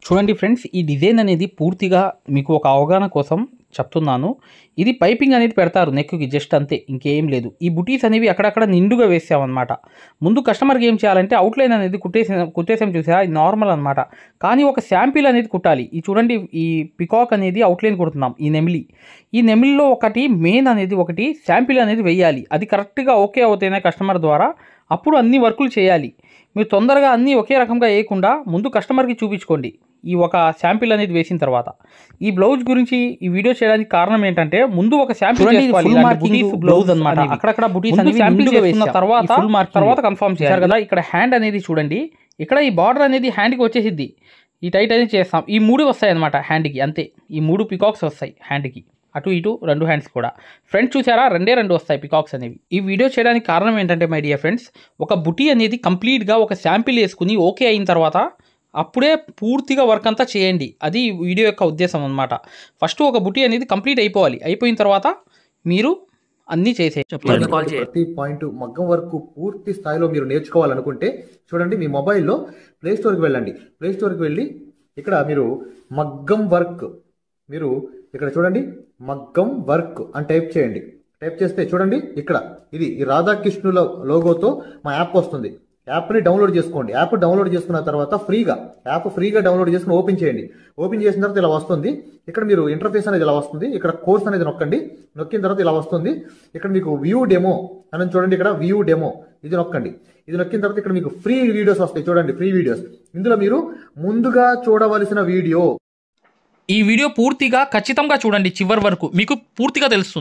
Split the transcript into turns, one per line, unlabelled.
చూడండి ఫ్రెండ్స్, ఈ డిజైన్ అనేది పూర్తిగా మీకు ఒక అవగాహన కోసం చెప్తున్నాను. ఇది పైపింగ్ అనేది పెడతారు నెక్కి, జస్ట్ అంతే, ఇంకేం లేదు. ఈ బుటీస్ అనేవి అక్కడక్కడ నిండుగా వేసామన్నమాట. ముందు కస్టమర్కి ఏం చేయాలంటే అవుట్లైన్ అనేది కుట్టేసాం చూసారా, ఇది నార్మల్ అనమాట. కానీ ఒక శాంపిల్ అనేది కుట్టాలి. ఈ చూడండి, ఈ పికాక్ అనేది అవుట్లైన్ కుడుతున్నాం. ఈ నెమిలిలో ఒకటి మెయిన్ అనేది ఒకటి శాంపిల్ అనేది వేయాలి. అది కరెక్ట్గా ఓకే అవుతేనే కస్టమర్ ద్వారా అప్పుడు అన్ని వర్కులు చేయాలి. మీరు తొందరగా అన్నీ ఒకే రకంగా వేయకుండా ముందు కస్టమర్కి చూపించుకోండి. ఈ ఒక శాంపిల్ అనేది వేసిన తర్వాత ఈ బ్లౌజ్ గురించి ఈ వీడియో చేయడానికి కారణం ఏంటంటే, ముందు ఒక శాంపిల్ బ్లౌజ్ అనమాట. అక్కడక్కడ బుటీస్ శాంపిల్ వేసుకున్న తర్వాత కన్ఫర్మ్ చేయాలి కదా. ఇక్కడ హ్యాండ్ అనేది చూడండి, ఇక్కడ ఈ బార్డర్ అనేది హ్యాండ్కి వచ్చేసిద్ది. ఈ టైట్ అనేది చేస్తాం. ఈ 3 వస్తాయి అనమాట హ్యాండ్కి, అంతే. ఈ 3 పికాక్స్ వస్తాయి హ్యాండ్కి, అటు ఇటు 2 హ్యాండ్స్ కూడా. ఫ్రంట్ చూసారా, 2 వస్తాయి పికాక్స్ అనేవి. ఈ వీడియో చేయడానికి కారణం ఏంటంటే మై డియర్ ఫ్రెండ్స్, ఒక బుటీ అనేది కంప్లీట్గా ఒక శాంపిల్ వేసుకుని ఓకే అయిన తర్వాత అప్పుడే పూర్తిగా వర్క్ అంతా చేయండి. అది వీడియో యొక్క ఉద్దేశం అనమాట. ఫస్ట్ ఒక బుటీ అనేది కంప్లీట్ అయిపోవాలి. అయిపోయిన తర్వాత మీరు అన్నీ
చెప్పండి. ప్రతి పాయింట్ మగ్గం వర్క్ పూర్తి స్థాయిలో మీరు నేర్చుకోవాలనుకుంటే చూడండి, మీ మొబైల్లో ప్లే స్టోర్కి వెళ్ళండి. ప్లే స్టోర్కి వెళ్ళి ఇక్కడ మీరు మగ్గం వర్క్, మీరు ఇక్కడ చూడండి మగ్గం వర్క్ అని టైప్ చేయండి. టైప్ చేస్తే చూడండి, ఇక్కడ ఇది ఈ రాధాకృష్ణుల లోగోతో మా యాప్ వస్తుంది. యాప్ని డౌన్లోడ్ చేసుకోండి. యాప్ డౌన్లోడ్ చేసుకున్న తర్వాత ఫ్రీగా డౌన్లోడ్ చేసుకుని ఓపెన్ చేయండి. ఓపెన్ చేసిన తర్వాత ఇలా వస్తుంది. ఇక్కడ మీరు ఇంటర్ఫేస్ అనేది ఇలా వస్తుంది. ఇక్కడ కోర్స్ అనేది నొక్కండి. నొక్కిన తర్వాత ఇలా వస్తుంది. ఇక్కడ మీకు వ్యూ డెమో అని చూడండి, ఇక్కడ వ్యూ డెమో ఇది నొక్కండి. ఇది నొక్కిన తర్వాత ఇక్కడ మీకు ఫ్రీ వీడియోస్ వస్తాయి. చూడండి, ఫ్రీ వీడియోస్. ఇందులో మీరు ముందుగా చూడవలసిన వీడియో,
ఈ వీడియో పూర్తిగా ఖచ్చితంగా చూడండి, చివరి వరకు మీకు పూర్తిగా తెలుస్తుంది.